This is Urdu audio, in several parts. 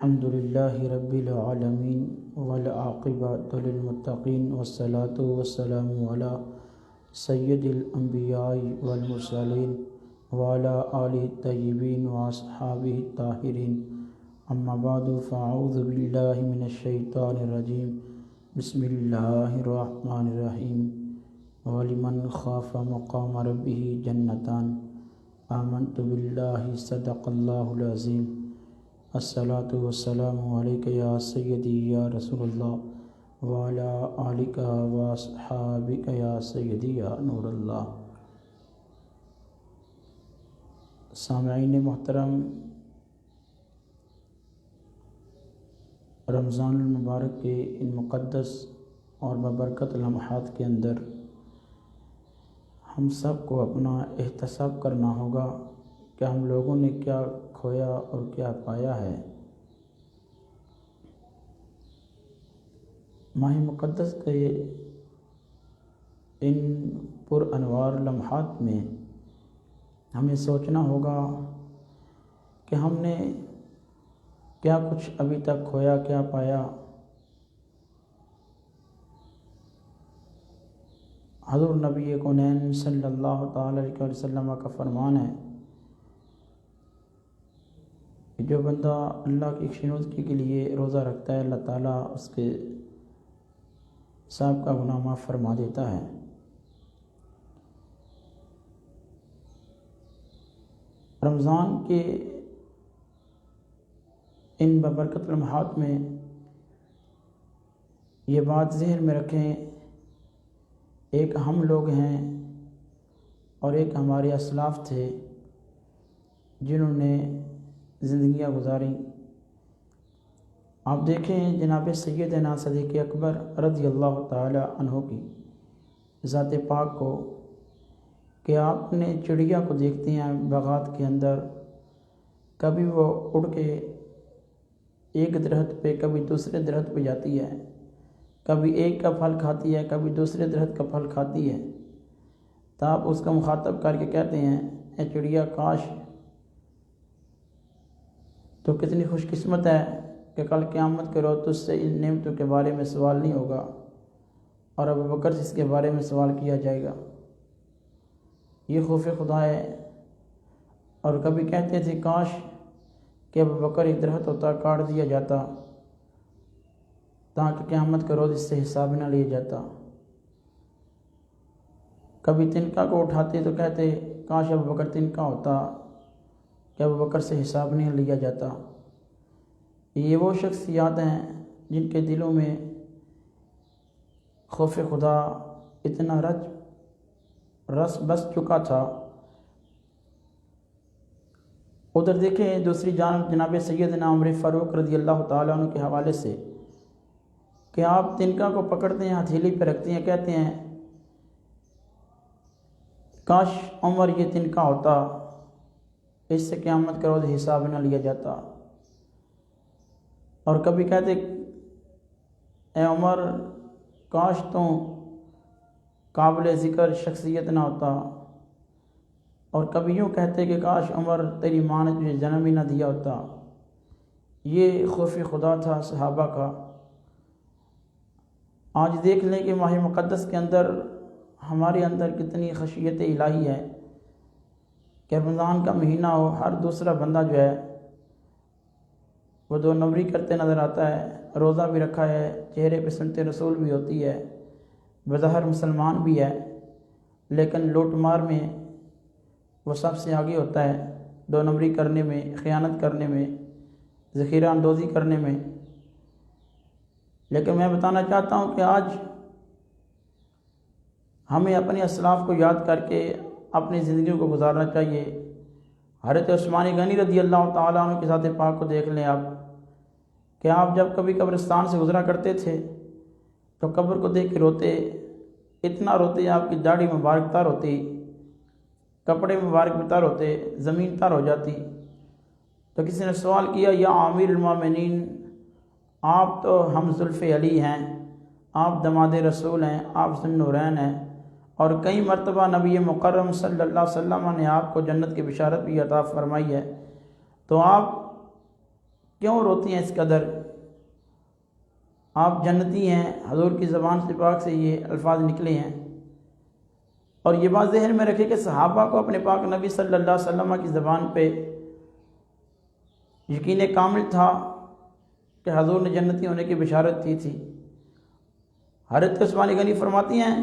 الحمدللہ رب العالمین والعاقبۃ للمتقین والصلاۃ والسلام علی سید الانبیاء والمرسلین وعلی آلہ الطیبین واصحابہ الطاہرین اما بعد فاعوذ باللہ من الشیطان الرجیم بسم اللہ الرحمن الرحیم ولمن خاف مقام ربہ جنتان آمنت باللہ صدق اللہ العظیم الصلاۃ والسلام علیک یا سیدی یا رسول اللہ وعلی آلک واصحابک یا سیدی یا نور اللہ۔ سامعین محترم، رمضان المبارک کے ان مقدس اور ببرکت لمحات کے اندر ہم سب کو اپنا احتساب کرنا ہوگا کہ ہم لوگوں نے کیا کھویا اور کیا پایا ہے۔ ماہ مقدس کے ان پر انوار لمحات میں ہمیں سوچنا ہوگا کہ ہم نے کیا کچھ ابھی تک کھویا، کیا پایا۔ حضور نبی کونین صلی اللہ تعالی علیہ وسلم کا فرمان ہے کہ جو بندہ اللہ کی شنودگی کے لیے روزہ رکھتا ہے، اللہ تعالیٰ اس کے سب کا گناہ معاف فرما دیتا ہے۔ رمضان کے ان ببرکت لمحات میں یہ بات ذہن میں رکھیں، ایک ہم لوگ ہیں اور ایک ہمارے اسلاف تھے جنہوں نے زندگیاں گزاری۔ آپ دیکھیں جناب سیدنا صدیق اکبر رضی اللہ تعالی عنہ کی ذات پاک کو کہ آپ نے چڑیا کو دیکھتے ہیں باغات کے اندر، کبھی وہ اڑ کے ایک درخت پہ کبھی دوسرے درخت پہ جاتی ہے، کبھی ایک کا پھل کھاتی ہے کبھی دوسرے درخت کا پھل کھاتی ہے، تو آپ اس کا مخاطب کر کے کہتے ہیں اے چڑیا، کاش تو کتنی خوش قسمت ہے کہ کل قیامت کے روز تجھ سے ان نعمتوں کے بارے میں سوال نہیں ہوگا اور ابوبکر سے اس کے بارے میں سوال کیا جائے گا۔ یہ خوف خدا ہے۔ اور کبھی کہتے تھے کاش کہ ابوبکر ایک درخت ہوتا، کاٹ دیا جاتا تاکہ قیامت کے روز اس سے حساب نہ لیا جاتا۔ کبھی تنکا کو اٹھاتے تو کہتے کاش ابوبکر تنکا ہوتا کہ ابوبکر سے حساب نہیں لیا جاتا۔ یہ وہ شخصیات ہیں جن کے دلوں میں خوف خدا اتنا رس بس چکا تھا۔ ادھر دیکھیں دوسری جانب جناب سیدنا عمر فاروق رضی اللہ تعالیٰ عنہ کے حوالے سے کہ آپ تنکا کو پکڑتے ہیں، ہتھیلی پہ رکھتے ہیں، کہتے ہیں کاش عمر یہ تنکا ہوتا، اس سے قیامت کے روز حساب نہ لیا جاتا۔ اور کبھی کہتے اے عمر، کاش تو قابل ذکر شخصیت نہ ہوتا، اور کبھی یوں کہتے کہ کاش عمر تیری ماں نے تجھے جنم ہی نہ دیا ہوتا۔ یہ خوف خدا تھا صحابہ کا۔ آج دیکھ لیں کہ ماہ مقدس کے اندر ہمارے اندر کتنی خشیت الہی ہے کہ رمضان کا مہینہ ہو، ہر دوسرا بندہ جو ہے وہ دو نمبری کرتے نظر آتا ہے، روزہ بھی رکھا ہے، چہرے پہ سنت رسول بھی ہوتی ہے، بظاہر مسلمان بھی ہے، لیکن لوٹ مار میں وہ سب سے آگے ہوتا ہے، دو نمبری کرنے میں، خیانت کرنے میں، ذخیرہ اندوزی کرنے میں۔ لیکن میں بتانا چاہتا ہوں کہ آج ہمیں اپنے اسلاف کو یاد کر کے اپنی زندگیوں کو گزارنا چاہیے۔ حضرت عثمان غنی رضی اللہ تعالیٰ عنہ کی ذات پاک کو دیکھ لیں آپ کہ آپ جب کبھی قبرستان سے گزرا کرتے تھے تو قبر کو دیکھ کے روتے، اتنا روتے آپ کی داڑھی مبارک تر ہوتی، کپڑے مبارک بھی تر ہوتے، زمین تر ہو جاتی۔ تو کسی نے سوال کیا یا امیر المومنین، آپ تو ہم زلف علی ہیں، آپ دماد رسول ہیں، آپ ذو النورین ہیں، اور کئی مرتبہ نبی مکرم صلی اللہ علیہ وسلم نے آپ کو جنت کی بشارت بھی عطا فرمائی ہے، تو آپ کیوں روتی ہیں اس قدر؟ آپ جنتی ہیں، حضور کی زبان سے پاک سے یہ الفاظ نکلے ہیں۔ اور یہ بات ذہن میں رکھے کہ صحابہ کو اپنے پاک نبی صلی اللہ علیہ وسلم کی زبان پہ یقین کامل تھا کہ حضور نے جنتی ہونے کی بشارت دی تھی۔ حضرت عثمان غنی فرماتی ہیں،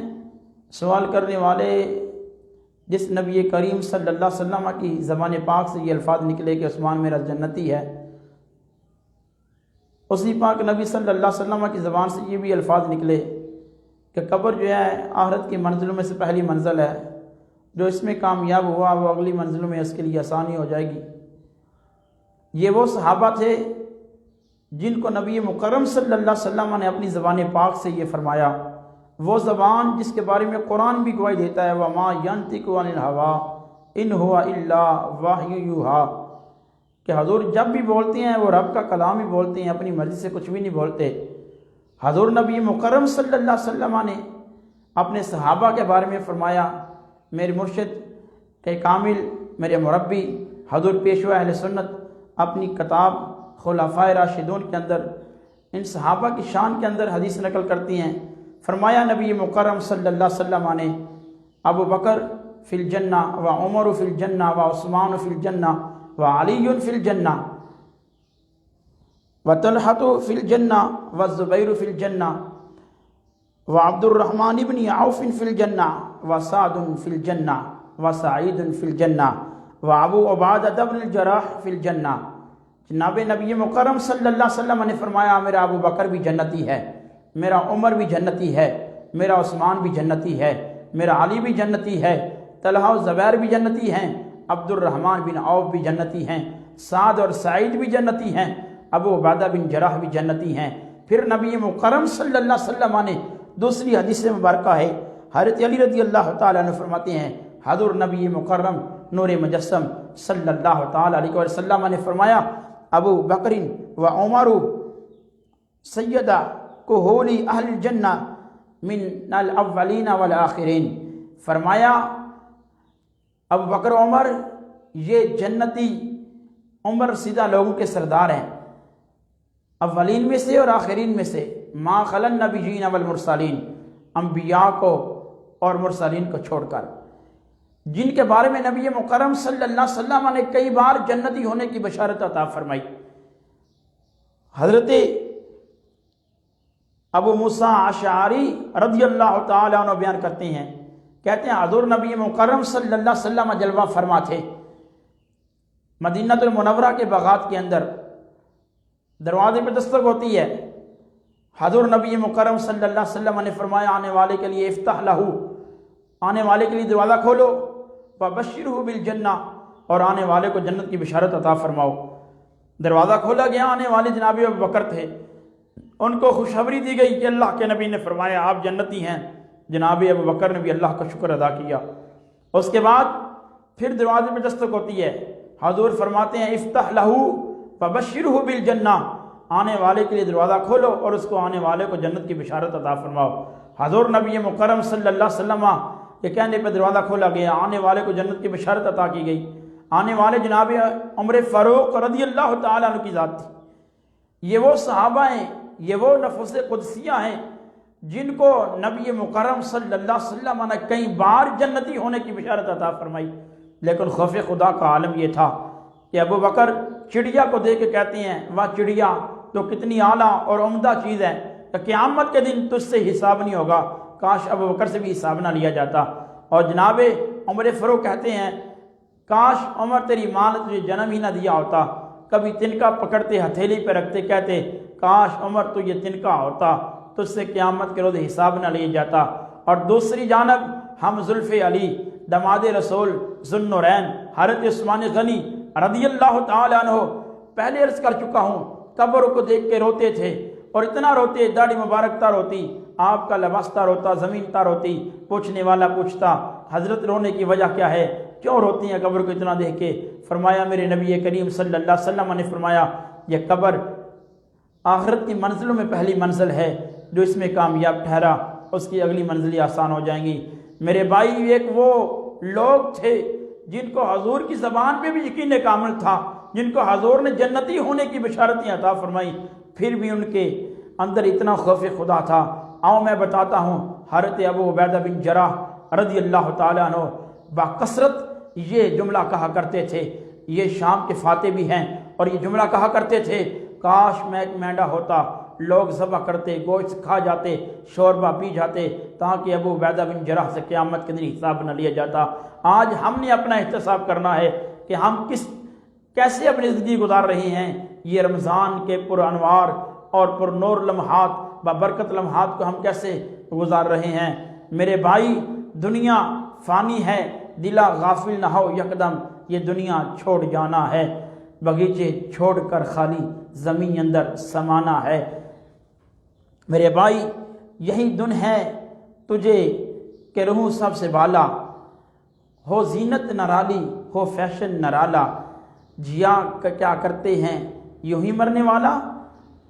سوال کرنے والے جس نبی کریم صلی اللہ علیہ وسلم کی زبان پاک سے یہ الفاظ نکلے کہ عثمان میرا جنتی ہے، اسی پاک نبی صلی اللہ علیہ وسلم کی زبان سے یہ بھی الفاظ نکلے کہ قبر جو ہے آخرت کی منزلوں میں سے پہلی منزل ہے، جو اس میں کامیاب ہوا وہ اگلی منزلوں میں اس کے لیے آسانی ہو جائے گی۔ یہ وہ صحابہ تھے جن کو نبی مکرم صلی اللہ علیہ وسلم نے اپنی زبان پاک سے یہ فرمایا، وہ زبان جس کے بارے میں قرآن بھی گواہی دیتا ہے، وَمَا يَنْطِقُ عَنِ الْهَوَىٰ إِنْ هُوَ إِلَّا وَحْيٌ يُوحَىٰ، کہ حضور جب بھی بولتے ہیں وہ رب کا کلام ہی بولتے ہیں، اپنی مرضی سے کچھ بھی نہیں بولتے۔ حضور نبی مکرم صلی اللہ علیہ وسلم نے اپنے صحابہ کے بارے میں فرمایا، میرے مرشد کے کامل، میرے مربی حضور پیشوا اہل سنت اپنی کتاب خلفائے راشدون کے اندر ان صحابہ کی شان کے اندر حدیث نقل کرتی ہیں۔ فرمایا نبی مکرم صلی اللہ علیہ وسلم نے، ابو بکر فی الجنہ و عمر فی الجنہ و عثمان فی الجنہ و علی فی الجنہ و طلحۃ فی الجنہ و زبیر فی الجنہ و عبد الرحمن بن عوف فی الجنہ و سعد فی الجنہ و سعید فی الجنہ و ابو عبیدہ بن الجراح فی الجنہ۔ جناب نبی مکرم صلی اللہ علیہ وسلم نے فرمایا، میرا ابو بکر بھی جنتی ہے، میرا عمر بھی جنتی ہے، میرا عثمان بھی جنتی ہے، میرا علی بھی جنتی ہے، طلحہ و زبیر بھی جنتی ہیں، عبد الرحمن بن عوف بھی جنتی ہیں، سعد اور سعید بھی جنتی ہیں، ابو عبیدہ بن جراح بھی جنتی ہیں۔ پھر نبی مکرم صلی اللہ علیہ وسلم نے دوسری حدیث مبارکہ ہے، حضرت علی رضی اللہ تعالیٰ عنہ فرماتے ہیں، حضور نبی مکرم نور مجسم صلی اللہ تعالیٰ علیہ وسلم نے فرمایا، ابو بکر و عمر سیدہ کہولی اہل الجنہ من الاولین والآخرین، فرمایا ابو بکر و عمر یہ جنتی عمر سیدہ لوگوں کے سردار ہیں، اولین میں سے اور آخرین میں سے، ما خلا النبیین والمرسلین، انبیاء کو اور مرسلین کو چھوڑ کر، جن کے بارے میں نبی مکرم صلی اللہ علیہ وسلم نے کئی بار جنتی ہونے کی بشارت عطا فرمائی۔ حضرت ابو موسیٰ اشعری رضی اللہ تعالیٰ عنہ بیان کرتے ہیں، کہتے ہیں حضور نبی مکرم صلی اللہ علیہ وسلم جلوہ فرما تھے، مدینہ المنورہ کے باغات کے اندر دروازے پہ دستک ہوتی ہے، حضور نبی مکرم صلی اللہ علیہ وسلم نے فرمایا، آنے والے کے لیے افتح لہو، آنے والے کے لیے دروازہ کھولو، وبشرہ بالجنہ، اور آنے والے کو جنت کی بشارت عطا فرماؤ۔ دروازہ کھولا گیا، آنے والے جناب ابو بکر تھے، ان کو خوشخبری دی گئی کہ اللہ کے نبی نے فرمایا آپ جنتی ہیں۔ جناب ابو بکر نے بھی اللہ کا شکر ادا کیا۔ اس کے بعد پھر دروازے میں دستک ہوتی ہے، حضور فرماتے ہیں افتح لہو فبشرہ بالجنہ، آنے والے کے لیے دروازہ کھولو اور اس کو آنے والے کو جنت کی بشارت عطا فرماؤ۔ حضور نبی مکرم صلی اللہ علیہ وسلم کے کہنے پہ دروازہ کھولا گیا، آنے والے کو جنت کی بشارت عطا کی گئی۔ آنے والے جناب عمر فاروق رضی اللہ تعالیٰ عنہ کی ذات تھی۔ یہ وہ صحابہ ہیں، یہ وہ نفوس قدسیہ ہیں جن کو نبی مکرم صلی اللہ علیہ وسلم نے کئی بار جنتی ہونے کی بشارت عطا فرمائی، لیکن خوف خدا کا عالم یہ تھا کہ ابو بکر چڑیا کو دیکھ کے کہتے ہیں، واہ چڑیا تو کتنی اعلیٰ اور عمدہ چیز ہے کہ قیامت کے دن تجھ سے حساب نہیں ہوگا، کاش ابو بکر سے بھی حساب نہ لیا جاتا۔ اور جناب عمر فاروق کہتے ہیں، کاش عمر تیری ماں نے تجھے جنم ہی نہ دیا ہوتا، کبھی تنکا پکڑتے ہتھیلی پہ رکھتے، کہتے کاش عمر تو یہ تنکا ہوتا، تجھ سے قیامت کے روز حساب نہ لیا جاتا۔ اور دوسری جانب ہم زلف علی دماد رسول ذو النورین حضرت عثمان غنی رضی اللہ تعالیٰ عنہ، پہلے عرض کر چکا ہوں، قبر کو دیکھ کے روتے تھے، اور اتنا روتے، داڑھی مبارک تا روتی، آپ کا لباس تا روتا، زمین تا روتی۔ پوچھنے والا پوچھتا، حضرت رونے کی وجہ کیا ہے، کیوں روتی ہیں قبر کو اتنا دیکھ کے؟ فرمایا میرے نبی کریم صلی اللہ علیہ وسلم نے فرمایا، یہ قبر آخرت کی منزلوں میں پہلی منزل ہے، جو اس میں کامیاب ٹھہرا اس کی اگلی منزلیں آسان ہو جائیں گی۔ میرے بھائی، ایک وہ لوگ تھے جن کو حضور کی زبان پہ بھی یقین کامل تھا جن کو حضور نے جنتی ہونے کی بشارتیں عطا فرمائی، پھر بھی ان کے اندر اتنا خوف خدا تھا۔ آؤ میں بتاتا ہوں، حضرت ابو عبیدہ بن جراح رضی اللہ تعالیٰ عنہ بکثرت یہ جملہ کہا کرتے تھے، یہ شام کے فاتح بھی ہیں، اور یہ جملہ کہا کرتے تھے، کاش میں ایک مینڈا ہوتا، لوگ ذبح کرتے، گوشت کھا جاتے، شوربہ پی جاتے، تاکہ ابو عبیدہ بن جراح سے قیامت کے دن حساب نہ لیا جاتا۔ آج ہم نے اپنا احتساب کرنا ہے کہ ہم کیسے اپنی زندگی گزار رہے ہیں۔ یہ رمضان کے پر انوار اور پر نور لمحات، ببرکت لمحات کو ہم کیسے گزار رہے ہیں۔ میرے بھائی، دنیا فانی ہے، دلا غافل نہ ہو یکدم، یہ دنیا چھوڑ جانا ہے، بغیچے چھوڑ کر خالی زمین اندر سمانا ہے۔ میرے بھائی، یہی دن ہے تجھے کہ رہوں سب سے بالا، ہو زینت نرالی ہو فیشن نرالا، جیا کیا کرتے ہیں یوں ہی مرنے والا،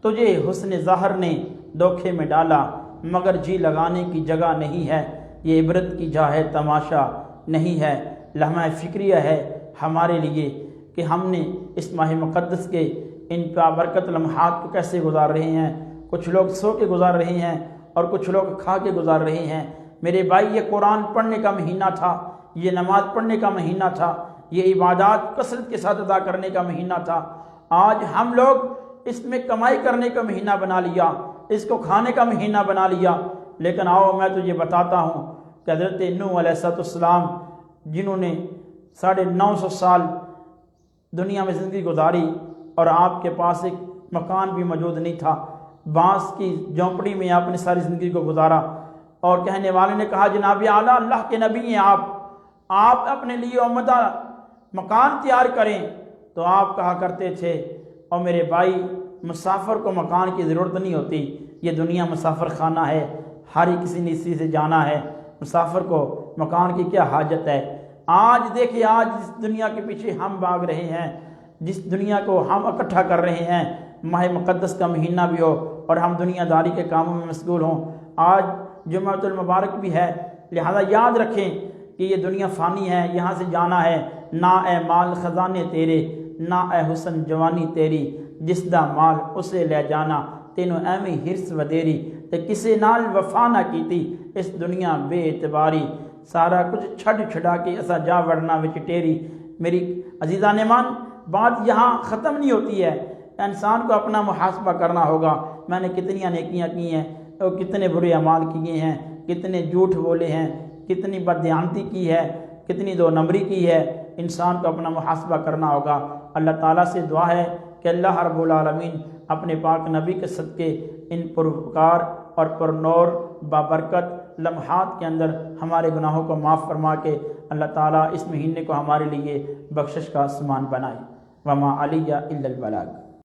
تجھے حسن ظاہر نے دھوکے میں ڈالا، مگر جی لگانے کی جگہ نہیں ہے، یہ عبرت کی جا ہے تماشا نہیں ہے۔ لمحہ فکریہ ہے ہمارے لیے کہ ہم نے اس ماہ مقدس کے ان بابرکت لمحات کو کیسے گزار رہے ہیں۔ کچھ لوگ سو کے گزار رہے ہیں اور کچھ لوگ کھا کے گزار رہے ہیں۔ میرے بھائی، یہ قرآن پڑھنے کا مہینہ تھا، یہ نماز پڑھنے کا مہینہ تھا، یہ عبادات کثرت کے ساتھ ادا کرنے کا مہینہ تھا۔ آج ہم لوگ اس میں کمائی کرنے کا مہینہ بنا لیا، اس کو کھانے کا مہینہ بنا لیا۔ لیکن آؤ میں تجھے بتاتا ہوں کہ حضرت نوح علیہ السلام، جنہوں نے 950 سال دنیا میں زندگی گزاری، اور آپ کے پاس ایک مکان بھی موجود نہیں تھا، بانس کی جھونپڑی میں آپ نے ساری زندگی کو گزارا، اور کہنے والے نے کہا جناب اعلیٰ اللہ کے نبی ہیں آپ اپنے لیے عمدہ مکان تیار کریں، تو آپ کہا کرتے تھے، اور میرے بھائی، مسافر کو مکان کی ضرورت نہیں ہوتی، یہ دنیا مسافر خانہ ہے، ہر ہی کسی نے اسی سے جانا ہے، مسافر کو مکان کی کیا حاجت ہے۔ آج دیکھیں، آج جس دنیا کے پیچھے ہم بھاگ رہے ہیں، جس دنیا کو ہم اکٹھا کر رہے ہیں، ماہ مقدس کا مہینہ بھی ہو اور ہم دنیا داری کے کاموں میں مشغول ہوں، آج جمعۃ المبارک بھی ہے، لہذا یاد رکھیں کہ یہ دنیا فانی ہے، یہاں سے جانا ہے۔ نہ اے مال خزانے تیرے، نہ اے حسن جوانی تیری، جس دا مال اسے لے جانا، تینوں ایویں ہرس ودیری، تے کسے نال وفا نہ کیتی، اس دنیا بے اعتباری، سارا کچھ چھڈ چھڈا کے اسا جا وڑنا وچ ٹیری۔ میری عزیزان مان، بات یہاں ختم نہیں ہوتی ہے، انسان کو اپنا محاسبہ کرنا ہوگا، میں نے کتنی نیکیاں کی ہیں اور کتنے برے اعمال کیے ہیں، کتنے جھوٹ بولے ہیں، کتنی بددیانتی کی ہے، کتنی دو نمبری کی ہے۔ انسان کو اپنا محاسبہ کرنا ہوگا۔ اللہ تعالیٰ سے دعا ہے کہ اللہ رب العالمین اپنے پاک نبی کے صدقے ان پروپکار اور پر نور بابرکت لمحات کے اندر ہمارے گناہوں کو معاف فرما کے اللہ تعالیٰ اس مہینے کو ہمارے لیے بخشش کا سامان بنائے۔ وما علیہ الا البلاغ۔